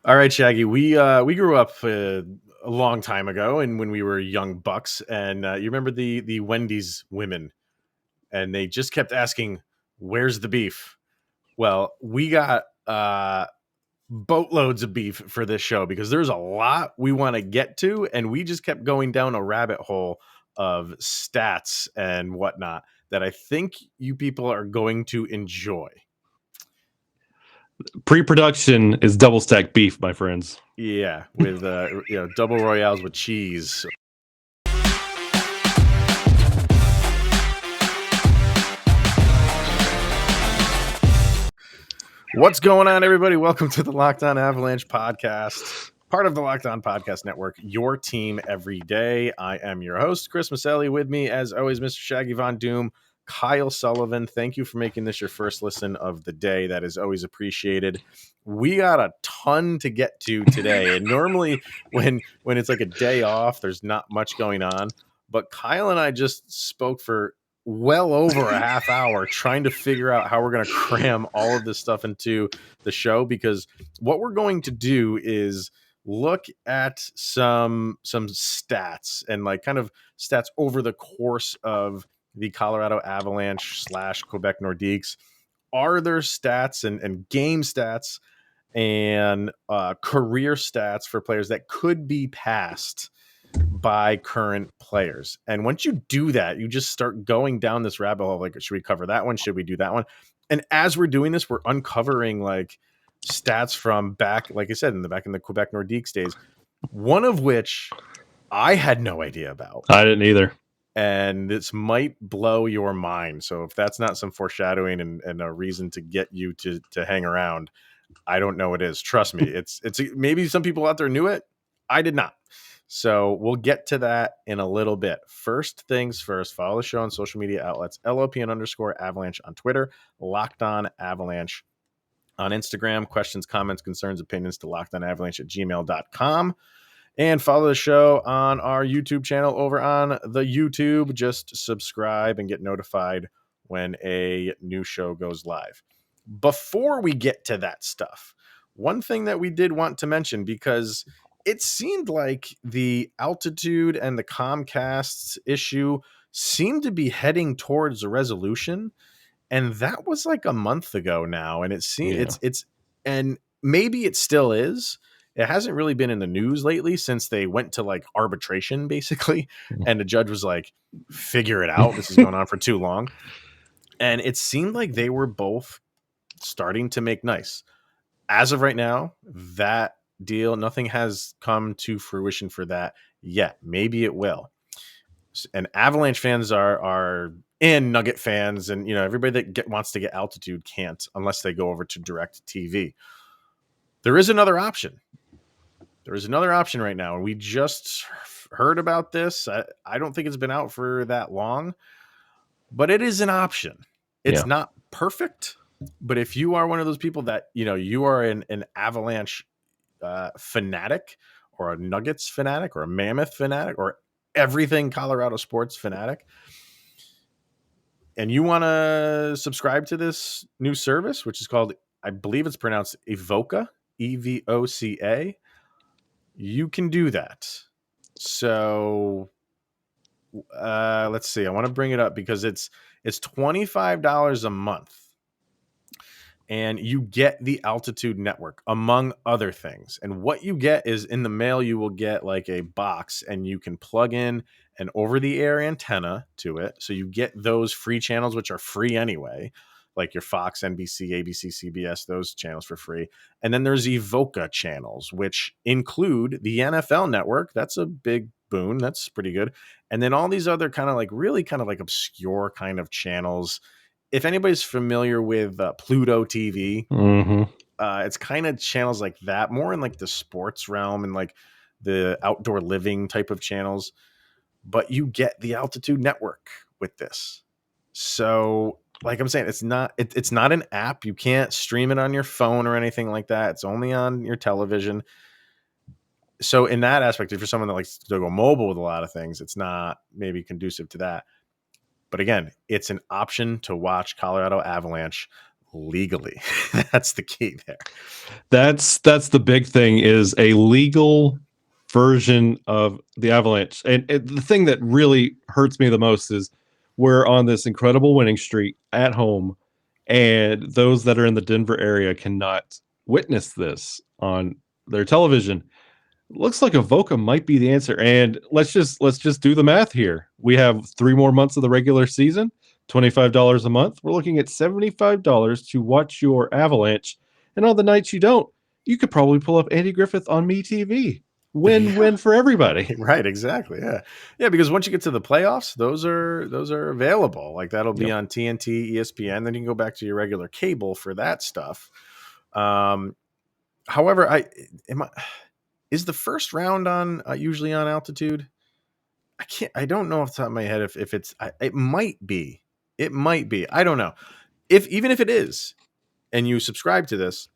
All right, Shaggy. We grew up a long time ago, and when we were young bucks, and you remember the Wendy's women, and they just kept asking, "Where's the beef?" Well, we got boatloads of beef for this show because there's a lot we want to get to, and we just kept going down a rabbit hole of stats and whatnot that I think you people are going to enjoy. Pre-production is double stacked beef, my friends. Yeah, with double royales with cheese. What's going on, everybody? Welcome to the Locked On Avalanche podcast, part of the Locked On Podcast Network, your team every day. I am your host, Chris Maselli. With me, as always, Mr. Shaggy Von Doom, Kyle Sullivan. Thank you for making this your first listen of the day. That is always appreciated. We got a ton to get to today, and normally when it's like a day off, there's not much going on. But Kyle and I just spoke for well over a half hour trying to figure out how we're going to cram all of this stuff into the show, because what we're going to do is look at some stats and like kind of stats over the course of the Colorado Avalanche / Quebec Nordiques. Are there stats and game stats and career stats for players that could be passed by current players? And once you do that, you just start going down this rabbit hole. Like, should we cover that one? Should we do that one? And as we're doing this, we're uncovering like stats from back, like I said, in the Quebec Nordiques days, one of which I had no idea about. I didn't either. And this might blow your mind. So if that's not some foreshadowing and a reason to get you to hang around, I don't know what it is. Trust me. It's maybe some people out there knew it. I did not. So we'll get to that in a little bit. First things first, follow the show on social media outlets, LOPN_Avalanche on Twitter, Locked On Avalanche on Instagram. Questions, comments, concerns, opinions to lockedonavalanche@gmail.com. And follow the show on our YouTube channel over on the YouTube. Just subscribe and get notified when a new show goes live. Before we get to that stuff, one thing that we did want to mention, because it seemed like the altitude and the Comcast issue seemed to be heading towards a resolution. And that was like a month ago now. And it seems it's and maybe it still is. It hasn't really been in the news lately since they went to like arbitration, basically. And the judge was like, figure it out. This is going on for too long. And it seemed like they were both starting to make nice. As of right now, that deal, nothing has come to fruition for that yet. Maybe it will. And Avalanche fans are and Nugget fans, and everybody that wants to get altitude can't unless they go over to direct TV. There is another option. There is another option right now, and we just heard about this. I don't think it's been out for that long, but it is an option. It's not perfect, but if you are one of those people that you are an Avalanche fanatic, or a Nuggets fanatic, or a Mammoth fanatic, or everything Colorado sports fanatic, and you want to subscribe to this new service, which is called, I believe it's pronounced Evoca, EVOCA, you can do that. So let's see. I want to bring it up because it's $25 a month. And you get the Altitude Network, among other things. And what you get is, in the mail, you will get like a box, and you can plug in an over-the-air antenna to it. So you get those free channels, which are free anyway, like your Fox, NBC, ABC, CBS, those channels for free. And then there's Evoca channels, which include the NFL Network. That's a big boon. That's pretty good. And then all these other kind of like really kind of like obscure kind of channels. If anybody's familiar with Pluto TV, it's kind of channels like that, more in like the sports realm and like the outdoor living type of channels. But you get the Altitude Network with this. So, like I'm saying, it's not an app. You can't stream it on your phone or anything like that. It's only on your television. So in that aspect, if you're someone that likes to go mobile with a lot of things, it's not maybe conducive to that. But again, it's an option to watch Colorado Avalanche legally. That's the key there. That's the big thing, is a legal version of the Avalanche. And the thing that really hurts me the most is we're on this incredible winning streak at home, and those that are in the Denver area cannot witness this on their television. Looks like Evoca might be the answer. And let's just do the math here. We have 3 more months of the regular season, $25 a month. We're looking at $75 to watch your Avalanche. And on the nights you don't, you could probably pull up Andy Griffith on MeTV. Win-win for everybody. Right, exactly. Yeah, because once you get to the playoffs, those are available. Like that'll be on TNT, ESPN. Then you can go back to your regular cable for that stuff. However, is the first round on usually on Altitude? I don't know off the top of my head if it's. It might be. I don't know. Even if it is, and you subscribe to this,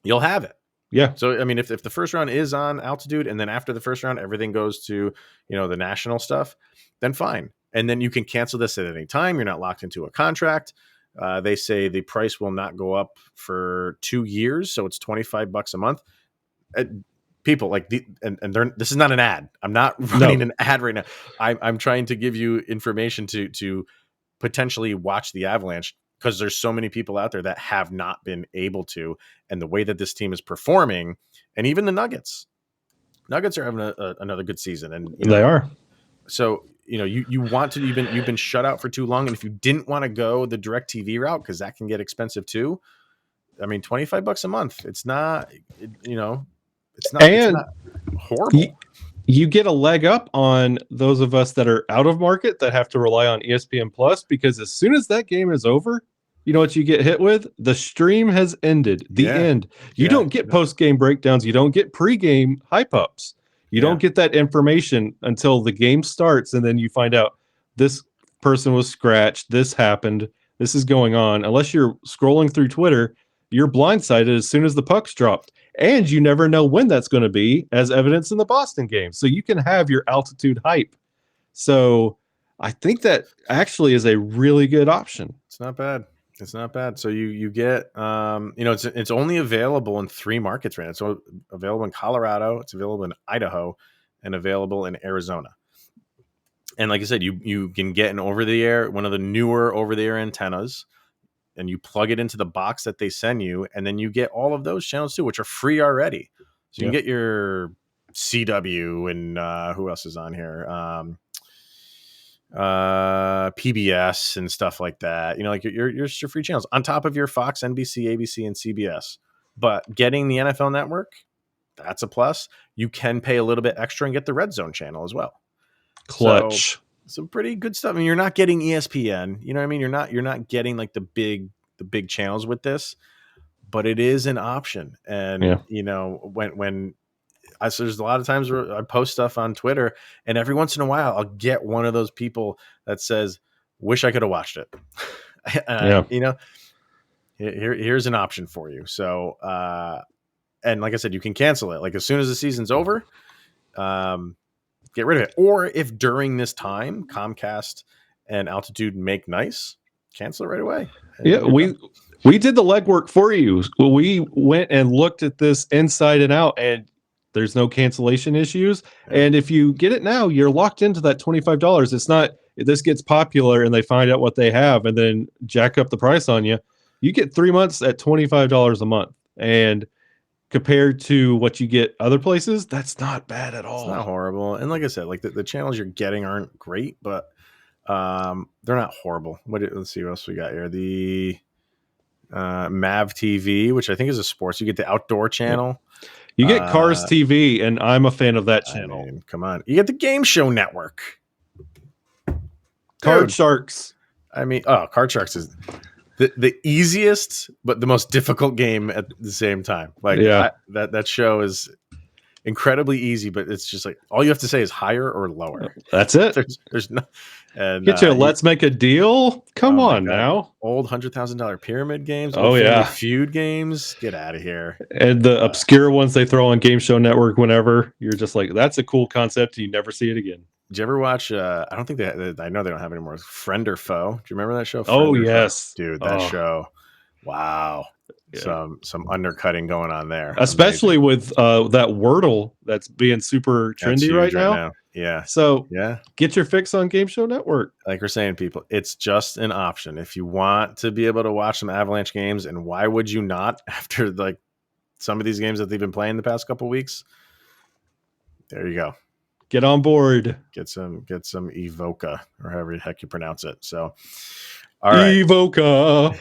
you'll have it. Yeah. So I mean, if the first round is on Altitude, and then after the first round everything goes to the national stuff, then fine. And then you can cancel this at any time. You're not locked into a contract. They say the price will not go up for 2 years, so it's $25 a month. People like this is not an ad. I'm not running an ad right now. I'm trying to give you information to potentially watch the Avalanche, because there's so many people out there that have not been able to, and the way that this team is performing, and even the Nuggets are having another good season, and they are. So you want to, you've been shut out for too long, and if you didn't want to go the direct TV route, because that can get expensive too. I mean, $25 a month. It's not it's not horrible. You get a leg up on those of us that are out of market that have to rely on ESPN Plus, because as soon as that game is over, you know what you get hit with? The stream has ended. The end. You don't get post-game breakdowns. You don't get pre-game hype-ups. You don't get that information until the game starts, and then you find out this person was scratched, this happened, this is going on. Unless you're scrolling through Twitter, you're blindsided as soon as the puck's dropped. And you never know when that's going to be, as evidenced in the Boston game. So you can have your Altitude hype. So I think that actually is a really good option. It's not bad. So you get it's only available in 3 markets right now. It's available in Colorado, it's available in Idaho, and available in Arizona. And like I said, you can get one of the newer over-the-air antennas, and you plug it into the box that they send you, and then you get all of those channels too, which are free already. So you can get your CW and who else is on here? PBS and stuff like that. Like your free channels on top of your Fox, NBC, ABC, and CBS. But getting the NFL Network, that's a plus. You can pay a little bit extra and get the Red Zone channel as well. Clutch. So, some pretty good stuff. I mean, you're not getting ESPN. You know what I mean? You're not getting like the big channels with this, but it is an option. And when so there's a lot of times where I post stuff on Twitter, and every once in a while I'll get one of those people that says, "Wish I could have watched it." Here's an option for you. So, and like I said, you can cancel it. Like as soon as the season's over, get rid of it. Or if during this time Comcast and Altitude make nice, cancel it right away. Yeah, we did the legwork for you. We went and looked at this inside and out, and there's no cancellation issues. And if you get it now, you're locked into that $25. It's not this gets popular and they find out what they have and then jack up the price on you. You get 3 months at $25 a month. And compared to what you get other places, that's not bad at all. It's not horrible. And like I said, like the channels you're getting aren't great, but they're not horrible. Let's see what else we got here. The Mav TV, which I think is a sports. You get the outdoor channel. You get Cars TV, and I'm a fan of that channel. I mean, come on. You get the Game Show Network. Card Sharks. I mean, Card Sharks is the easiest, but the most difficult game at the same time. Like that show is incredibly easy, but it's just like all you have to say is higher or lower. That's it. There's no. And get you. Let's make a deal. Come on now. Old $100,000 pyramid games. Feud games. Get out of here. And the obscure ones they throw on Game Show Network whenever you're just like, that's a cool concept. You never see it again. Did you ever watch? I don't think I know they don't have anymore. Friend or Foe? Do you remember that show? Yes, dude. That show. Wow. Yeah. Some undercutting going on there. Especially with that Wordle that's being super That's trendy right huge right now. now. Yeah. So Yeah. get your fix on Game Show Network. Like we're saying, people, it's just an option. If you want to be able to watch some Avalanche games, and why would you not after like some of these games that they've been playing the past couple of weeks? There you go. Get on board. Get some Evoca or however the heck you pronounce it. So, all right. Evoca.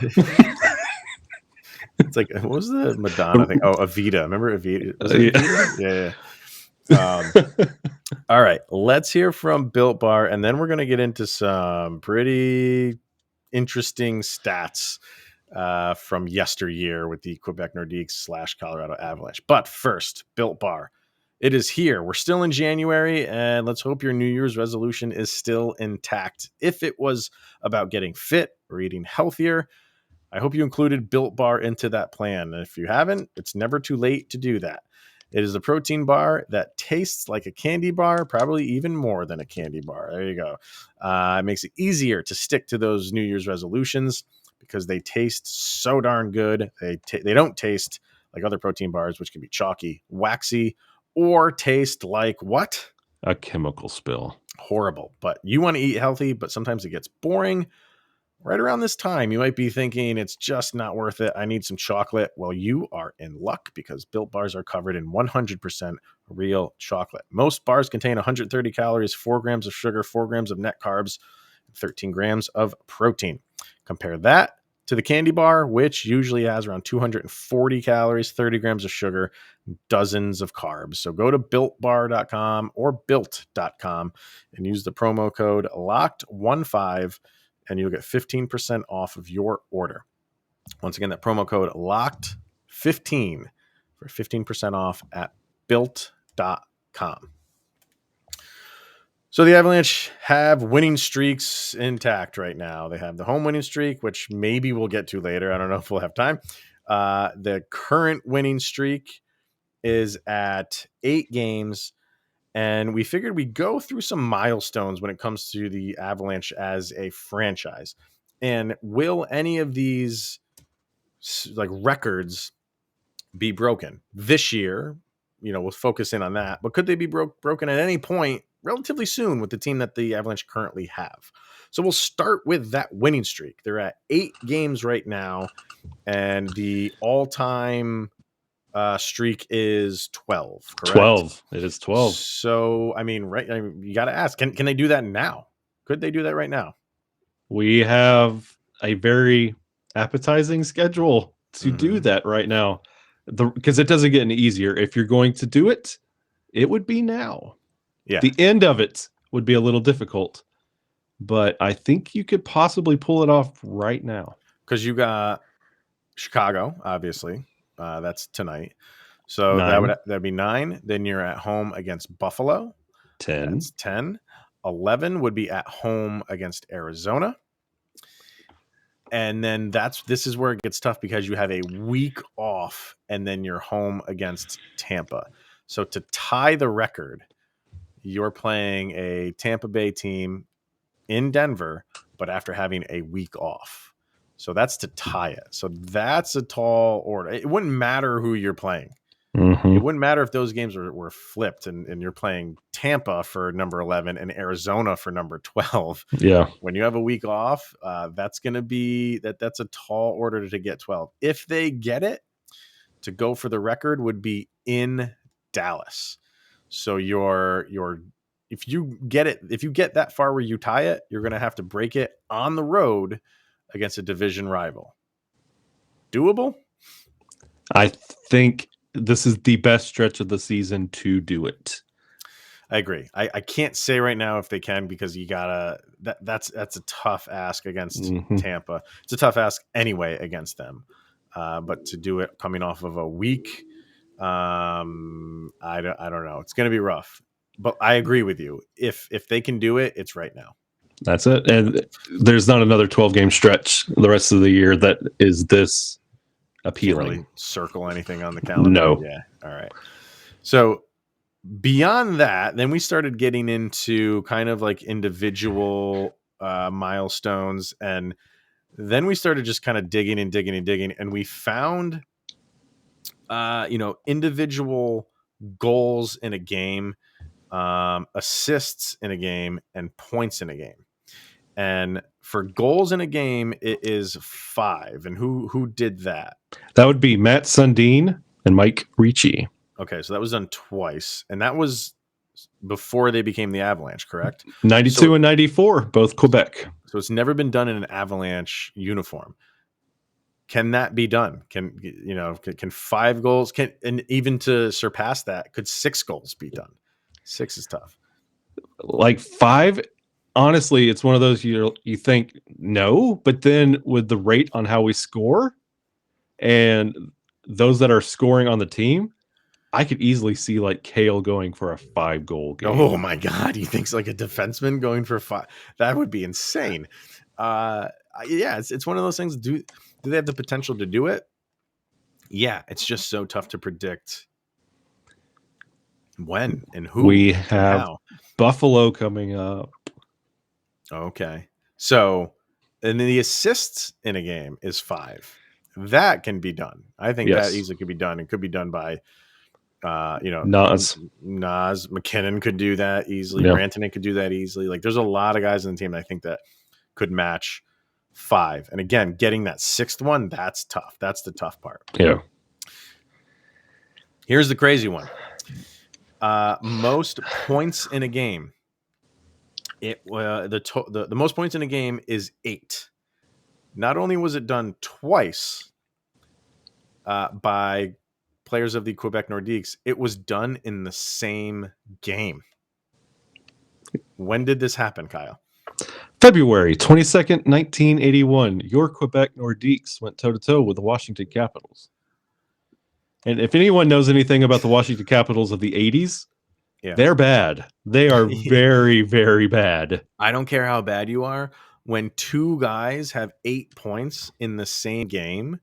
It's like, what was the Madonna thing? Oh, Evita. Remember Evita? Was it Evita? Yeah. All right. Let's hear from Built Bar, and then we're going to get into some pretty interesting stats from yesteryear with the Quebec Nordiques / Colorado Avalanche. But first, Built Bar. It is here. We're still in January, and let's hope your New Year's resolution is still intact. If it was about getting fit or eating healthier, I hope you included Built Bar into that plan. And if you haven't, it's never too late to do that. It is a protein bar that tastes like a candy bar, probably even more than a candy bar. There you go. It makes it easier to stick to those New Year's resolutions because they taste so darn good. They don't taste like other protein bars, which can be chalky, waxy, or taste like what? A chemical spill. Horrible. But you want to eat healthy, but sometimes it gets boring. Right around this time, you might be thinking it's just not worth it. I need some chocolate. Well, you are in luck because Built Bars are covered in 100% real chocolate. Most bars contain 130 calories, 4 grams of sugar, 4 grams of net carbs, 13 grams of protein. Compare that to the candy bar, which usually has around 240 calories, 30 grams of sugar, dozens of carbs. So go to builtbar.com or built.com and use the promo code LOCKED15 and you'll get 15% off of your order. Once again, that promo code LOCKED15 for 15% off at built.com. So the Avalanche have winning streaks intact right now. They have the home winning streak, which maybe we'll get to later. I don't know if we'll have time. The current winning streak is at 8 games. And we figured we'd go through some milestones when it comes to the Avalanche as a franchise. And will any of these like records be broken this year? You know, we'll focus in on that. But could they be broken at any point relatively soon with the team that the Avalanche currently have? So we'll start with that winning streak. They're at 8 games right now. And the all-time streak is 12, correct? 12. It is 12. So, I mean, right, you got to ask, can they do that now? Could they do that right now? We have a very appetizing schedule to do that right now. Because it doesn't get any easier. If you're going to do it, it would be now. Yeah. The end of it would be a little difficult. But I think you could possibly pull it off right now. Because you got Chicago, obviously. That's tonight. So 9. that'd be 9. Then you're at home against Buffalo. 10. That's 10. 11 would be at home against Arizona. And then this is where it gets tough because you have a week off and then you're home against Tampa. So to tie the record, you're playing a Tampa Bay team in Denver, but after having a week off. So that's to tie it. So that's a tall order. It wouldn't matter who you're playing. Mm-hmm. It wouldn't matter if those games were flipped and you're playing Tampa for number 11 and Arizona for number 12. Yeah. When you have a week off, that's going to be that's a tall order to get 12. If they get it, to go for the record would be in Dallas. So if you get that far where you tie it, you're going to have to break it on the road against a division rival. Doable? I think this is the best stretch of the season to do it. I agree. I can't say right now if they can because you gotta. That's a tough ask against Tampa. It's a tough ask anyway against them. But to do it coming off of a week, I don't know. It's gonna be rough. But I agree with you. If they can do it, it's right now. That's it. And there's not another 12-game stretch the rest of the year that is this appealing. Can't really circle anything on the calendar. No. Yeah. All right. So beyond that, then we started getting into kind of like individual milestones, and Then we started just kind of digging and digging and digging, and we found, individual goals in a game, assists in a game, and points in a game. And for goals in a game, it is 5. And who did that? That would be Matt Sundin and Mike Ricci. Okay, so that was done twice, and that was before they became the Avalanche, correct? 92 and 94, both Quebec. So it's never been done in an Avalanche uniform. Can that be done? Can 5 goals, and even to surpass that, could 6 goals be done? 6 is tough. Like 5, honestly, it's one of those you think no, but then with the rate on how we score and those that are scoring on the team, I could easily see like Kale going for a 5-goal game. Oh my God. He thinks like a defenseman going for 5. That would be insane. Yeah, it's one of those things. Do they have the potential to do it? Yeah. It's just so tough to predict when and who. We have Buffalo coming up. Okay. So, and then the assists in a game is 5. That can be done. I think that easily could be done. It could be done by, Nas McKinnon could do that easily. Yeah. Rantanen could do that easily. Like, there's a lot of guys on the team that I think that could match 5. And again, getting that 6th one, that's tough. That's the tough part. Yeah. Here's the crazy one. Most points in a game. The most points in a game is 8. Not only was it done twice by players of the Quebec Nordiques, it was done in the same game. When did this happen, Kyle? February 22nd, 1981. Your Quebec Nordiques went toe-to-toe with the Washington Capitals. And if anyone knows anything about the Washington Capitals of the 80s, they're bad. They are very, very bad. I don't care how bad you are. When 2 guys have 8 points in the same game,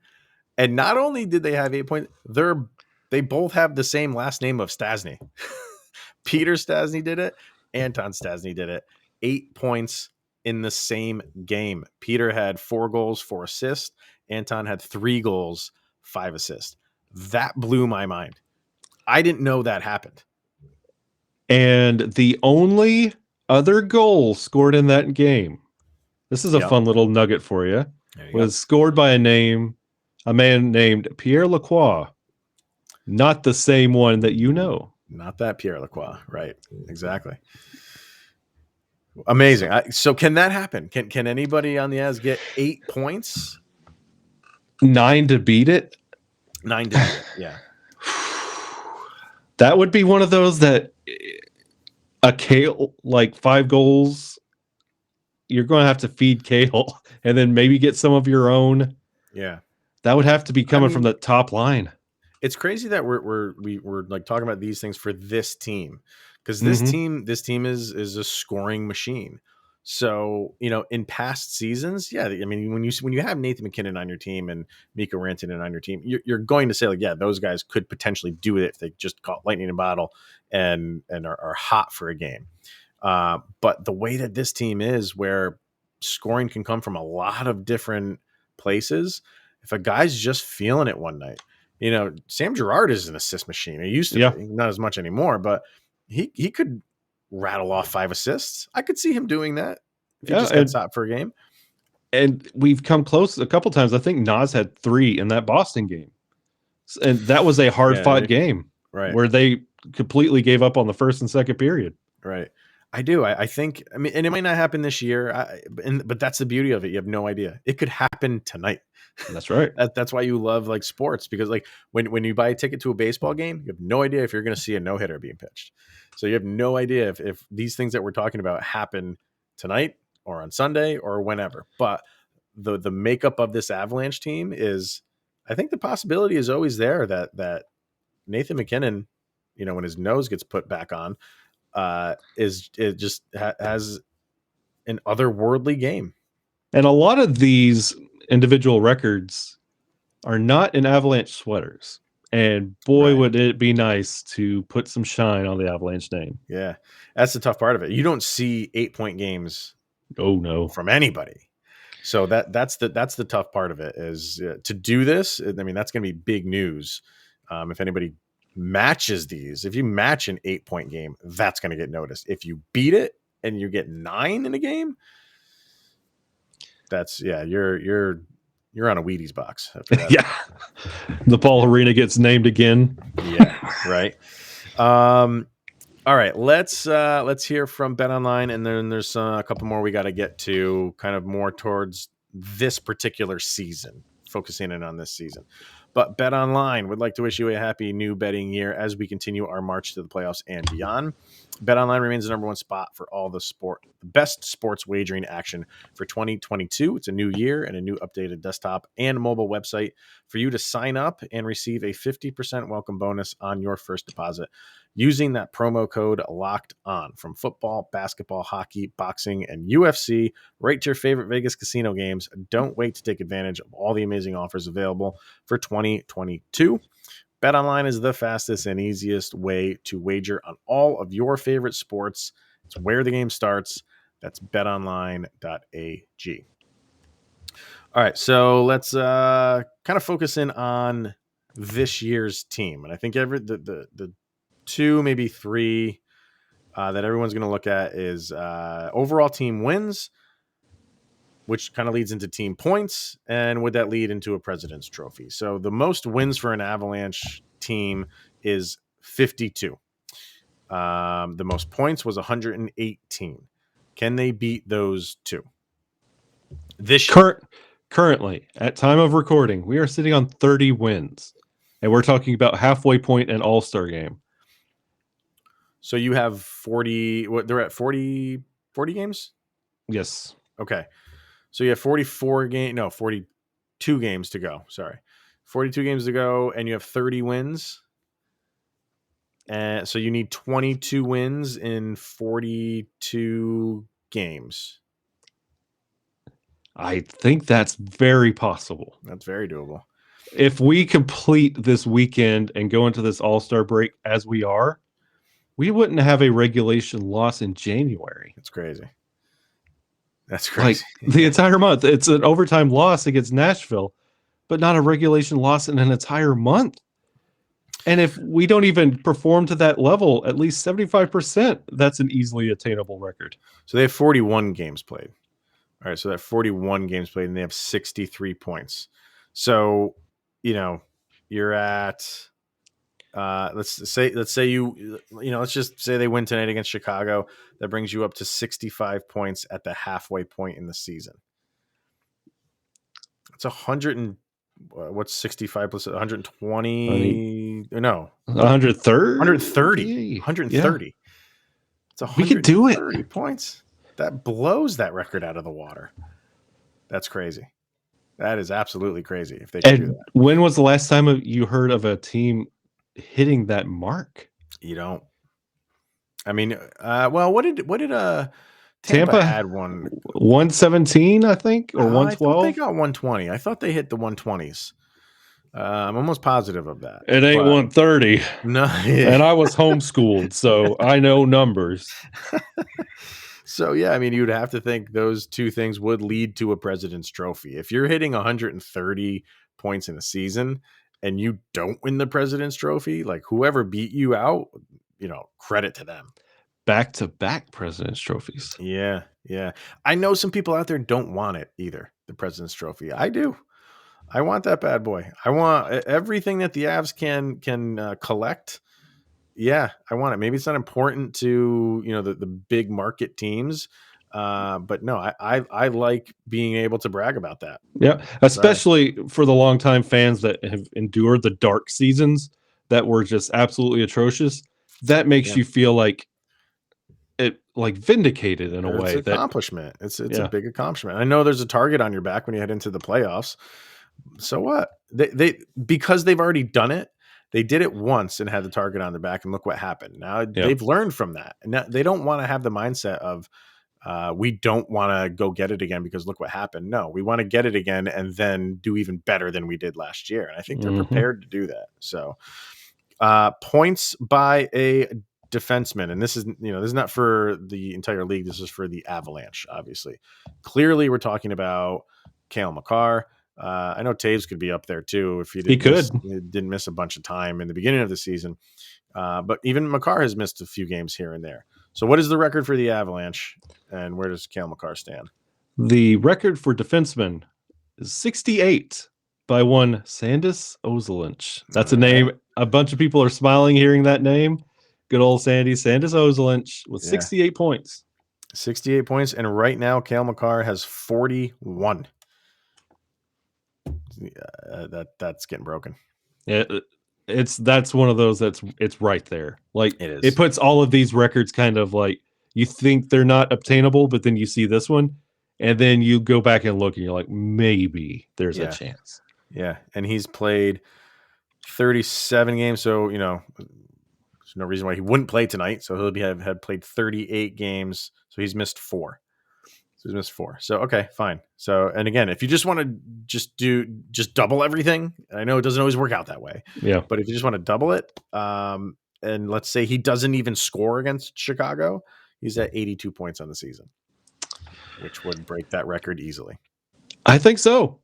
and not only did they have 8 points, they both have the same last name of Stastny. Peter Stastny did it. Anton Stastny did it. 8 points in the same game. Peter had 4 goals, 4 assists. Anton had 3 goals, 5 assists. That blew my mind. I didn't know that happened. And the only other goal scored in that game, this is a fun little nugget for you, was scored by a man named Pierre Lacroix. Not the same one that you know. Not that Pierre Lacroix. Right. Exactly. Amazing. So can that happen? Can anybody on the Avs get 8 points? 9 to beat it? 9 to beat it, yeah. That would be one of those that a Kale, like 5 goals, you're going to have to feed Kale and then maybe get some of your own. Yeah. That would have to be coming from the top line. It's crazy that we're like talking about these things for this team, because this team is a scoring machine. So, in past seasons, I mean, when you have Nathan McKinnon on your team and Mikko Rantanen on your team, you're going to say like, yeah, those guys could potentially do it if they just caught lightning in a bottle and are hot for a game. But the way that this team is, where scoring can come from a lot of different places, if a guy's just feeling it one night, Sam Girard is an assist machine. He used to be, not as much anymore, but he could rattle off 5 assists. I could see him doing that if he just gets hot for a game. And we've come close a couple times. I think Nas had 3 in that Boston game. And that was a hard-fought game, right? Where they completely gave up on the first and second period. Right. I do. I think, and it might not happen this year, but that's the beauty of it. You have no idea. It could happen tonight. That's right. That's why you love like sports, because like when you buy a ticket to a baseball game, you have no idea if you're going to see a no-hitter being pitched. So you have no idea if these things that we're talking about happen tonight or on Sunday or whenever. But the makeup of this Avalanche team is, I think the possibility is always there that Nathan McKinnon, when his nose gets put back on, has an otherworldly game. And a lot of these individual records are not in Avalanche sweaters. And boy, would it be nice to put some shine on the Avalanche name. Yeah, that's the tough part of it. You don't see 8-point games. Oh, no. From anybody. So that's the tough part of it is to do this. I mean, that's going to be big news. If anybody matches these, if you match an 8-point game, that's going to get noticed. If you beat it and you get 9 in a game, that's you're on a Wheaties box after that. Yeah, the Paul Arena gets named again. Yeah, right. All right, let's hear from BetOnline, and then there's a couple more we got to get to, kind of more towards this particular season, focusing in on this season. But BetOnline would like to wish you a happy new betting year as we continue our march to the playoffs and beyond. BetOnline remains the number one spot for all the best sports wagering action for 2022. It's a new year and a new updated desktop and mobile website for you to sign up and receive a 50% welcome bonus on your first deposit using that promo code Locked On. From football, basketball, hockey, boxing, and UFC, right to your favorite Vegas casino games. Don't wait to take advantage of all the amazing offers available for 2022. BetOnline is the fastest and easiest way to wager on all of your favorite sports. It's where the game starts. That's betonline.ag. All right, so let's kind of focus in on this year's team. And I think the 2, maybe 3 that everyone's going to look at is overall team wins, which kind of leads into team points, and would that lead into a President's Trophy? So the most wins for an Avalanche team is 52. The most points was 118. Can they beat those 2 this year? Currently, at time of recording, we are sitting on 30 wins, and we're talking about halfway point and All-Star game. So you have 40. What, they're at 40 games? Yes. Okay. So you have 42 games to go. Sorry. 42 games to go, and you have 30 wins. And so you need 22 wins in 42 games. I think that's very possible. That's very doable. If we complete this weekend and go into this All-Star break as we are, we wouldn't have a regulation loss in January. That's crazy. That's crazy. Like the entire month. It's an overtime loss against Nashville, but not a regulation loss in an entire month. And if we don't even perform to that level, at least 75%, that's an easily attainable record. So they have 41 games played. All right, so that 41 games played, and they have 63 points. So, you're at let's say let's just say they win tonight against Chicago. That brings you up to 65 points at the halfway point in the season. It's 100 and what's 65 plus 120? No, 130. 130. 130. Yeah. It's 130 we could do it. Points. That blows that record out of the water. That's crazy. That is absolutely crazy if they could do that. When was the last time you heard of a team hitting that mark? You don't. I mean, well, what did Tampa had one 117, I think, or 112? They got 120. I thought they hit the 120s. I'm almost positive of that. It ain't 130. No, and I was homeschooled, so I know numbers. So, yeah, I mean, you'd have to think those 2 things would lead to a President's Trophy. If you're hitting 130 points in a season and you don't win the President's Trophy, like whoever beat you out, credit to them. Back-to-back President's Trophies. Yeah, yeah. I know some people out there don't want it either, the President's Trophy. I do. I want that bad boy. I want everything that the Avs can collect. Yeah, I want it. Maybe it's not important to the big market teams, but no, I like being able to brag about that. Yeah, especially for the longtime fans that have endured the dark seasons that were just absolutely atrocious. That makes you feel like it, like vindicated in a way. It's an accomplishment. It's a big accomplishment. I know there's a target on your back when you head into the playoffs. So what? They because they've already done it. They did it once and had the target on their back, and look what happened. Now they've learned from that, and now they don't want to have the mindset of we don't want to go get it again because look what happened. No, we want to get it again and then do even better than we did last year. And I think they're prepared to do that. So points by a defenseman, and this is not for the entire league. This is for the Avalanche. Obviously, clearly we're talking about Cale Makar. I know Taves could be up there too if he He could. didn't miss a bunch of time in the beginning of the season. But even Makar has missed a few games here and there. So what is the record for the Avalanche, and where does Cale Makar stand? The record for defensemen is 68 by one Sandis Ozolinsh. That's a name. A bunch of people are smiling hearing that name. Good old Sandis Ozolinsh with 68 points. 68 points, and right now Cale Makar has 41. That's getting broken. That's one of those it's right there. Like It is. It puts all of these records kind of like you think they're not obtainable, but then you see this one, and then you go back and look, and you're like, maybe there's a chance. Yeah, and he's played 37 games, so there's no reason why he wouldn't play tonight. So he'll had played 38 games, so he's missed 4. So okay, fine. So, and again, if you just want to just double everything, I know it doesn't always work out that way. Yeah. But if you just want to double it, and let's say he doesn't even score against Chicago, he's at 82 points on the season, which would break that record easily. I think so.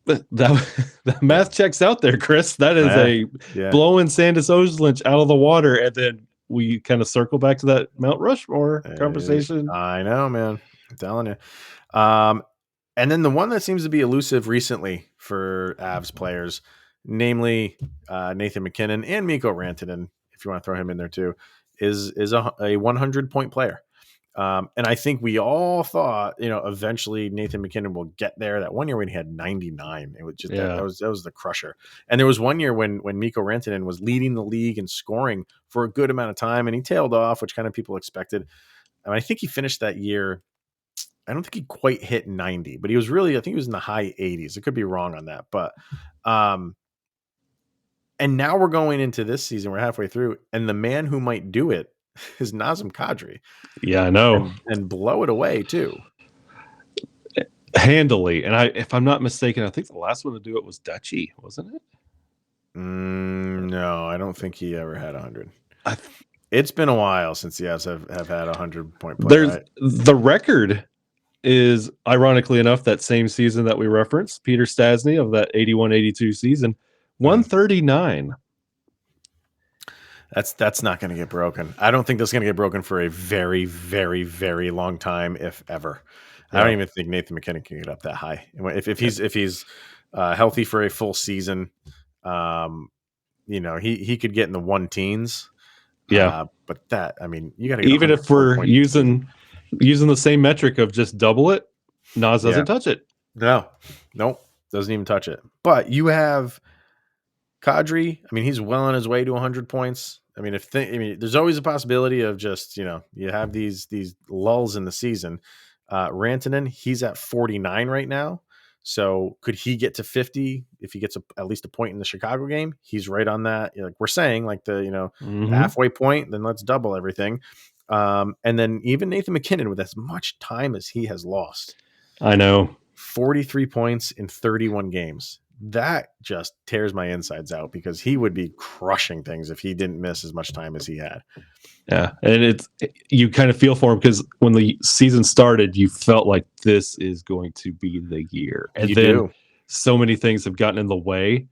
That math checks out there, Chris. That is blowing Sandis Ozolinsh out of the water, and then we kind of circle back to that Mount Rushmore conversation. I know, man. I'm telling you. And then the one that seems to be elusive recently for Avs players, namely Nathan MacKinnon and Mikko Rantanen, if you want to throw him in there too, is a 100-point player. And I think we all thought, eventually Nathan MacKinnon will get there. That one year when he had 99, it was just that was the crusher. And there was one year when Mikko Rantanen was leading the league in scoring for a good amount of time, and he tailed off, which kind of people expected. And I think he finished that year. I don't think he quite hit 90, but I think he was in the high 80s. I could be wrong on that, but and now we're going into this season. We're halfway through, and the man who might do it is Nazem Kadri. Yeah, I know. And blow it away too. Handily. And if I'm not mistaken, I think the last one to do it was Dutchy, wasn't it? No, I don't think he ever had 100. It's been a while since the Avs have had 100-point player. The record is, ironically enough, that same season that we referenced, Peter Stastny of that 81-82 season, 139. That's not going to get broken. I don't think that's going to get broken for a very, very, very long time, if ever. Yeah. I don't even think Nathan MacKinnon can get up that high. If he's healthy for a full season, he could get in the 1-teens. Yeah, but you got to even if we're using the same metric of just double it, Nas doesn't touch it. Nope, doesn't even touch it. But you have Kadri. He's well on his way to 100 points. There's always a possibility of just you have these lulls in the season. Rantanen, he's at 49 right now. So could he get to 50 if he gets at least a point in the Chicago game? He's right on that. Like we're saying, like the halfway point. Then let's double everything. And then even Nathan MacKinnon, with as much time as he has lost, I know, 43 points in 31 games. That just tears my insides out because he would be crushing things if he didn't miss as much time as he had. Yeah, and you kind of feel for him because when the season started, you felt like this is going to be the year, and then so many things have gotten in the way.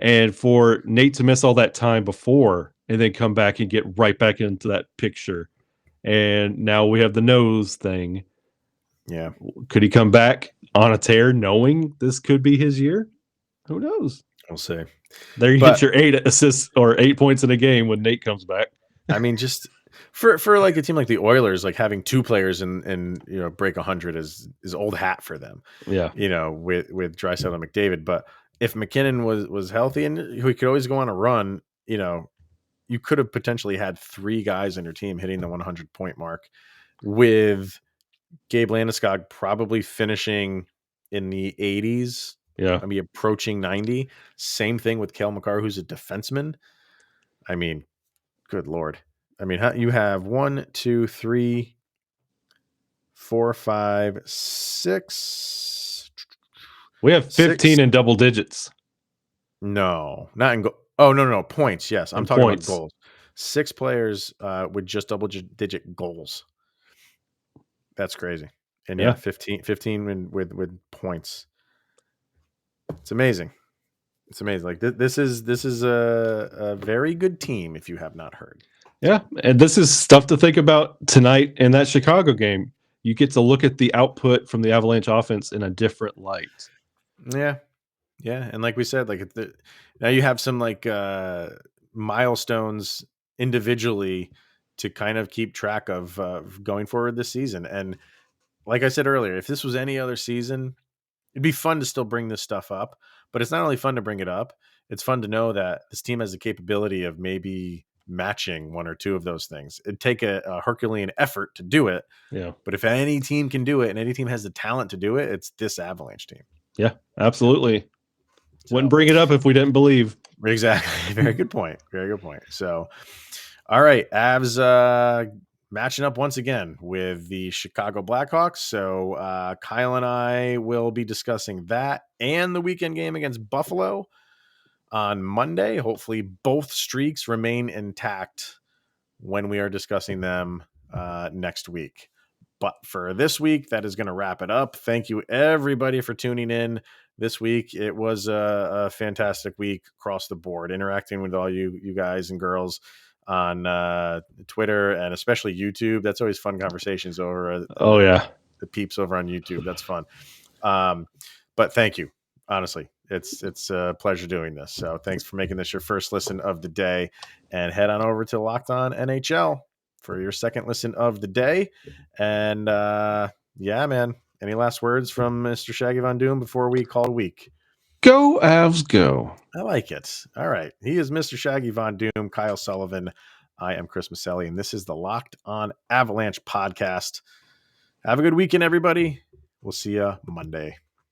And for Nate to miss all that time before and then come back and get right back into that picture, and now we have the nose thing. Yeah, could he come back on a tear, knowing this could be his year? Who knows? We'll see. There you get your 8 assists or 8 points in a game when Nate comes back. Just for like a team like the Oilers, like having 2 players and break 100 is old hat for them. Yeah. With Draisaitl and McDavid. But if MacKinnon was healthy and he could always go on a run, you could have potentially had 3 guys on your team hitting the 100-point mark, with Gabe Landeskog probably finishing in the 80s. Yeah. Approaching 90. Same thing with Cale Makar, who's a defenseman. Good Lord. You have 1, 2, 3, 4, 5, 6. We have 15 in double digits. No, not in no, points. Yes, I'm talking about goals. 6 players with just double-digit goals. That's crazy. And 15 with points. It's amazing. It's amazing. Like this is a very good team. If you have not heard, Yeah, and this is stuff to think about tonight in that Chicago game. You get to look at the output from the Avalanche offense in a different light. yeah, yeah, and like we said, like now you have some like milestones individually to kind of keep track of going forward this season. And like I said earlier, if this was any other season, it'd be fun to still bring this stuff up. But it's not only fun to bring it up; it's fun to know that this team has the capability of maybe matching one or two of those things. It'd take a Herculean effort to do it. Yeah. But if any team can do it and any team has the talent to do it, it's this Avalanche team. Yeah, absolutely. So, wouldn't bring it up if we didn't believe. Exactly. Very good point. Very good point. So, all right. Avs matching up once again with the Chicago Blackhawks. So, Kyle and I will be discussing that and the weekend game against Buffalo on Monday. Hopefully, both streaks remain intact when we are discussing them next week. But for this week, that is going to wrap it up. Thank you, everybody, for tuning in this week. It was a fantastic week across the board, interacting with all you guys and girls on Twitter and especially YouTube. That's always fun conversations over. Oh, yeah. The peeps over on YouTube. That's fun. But thank you. Honestly, it's a pleasure doing this. So thanks for making this your first listen of the day, and head on over to Locked On NHL for your second listen of the day. And yeah, man, any last words from Mr. Shaggy Von Doom before we call a week? Go Avs, go. I like it. All right. He is Mr. Shaggy Von Doom, Kyle Sullivan. I am Chris Maselli, and this is the Locked On Avalanche podcast. Have a good weekend, everybody. We'll see you Monday.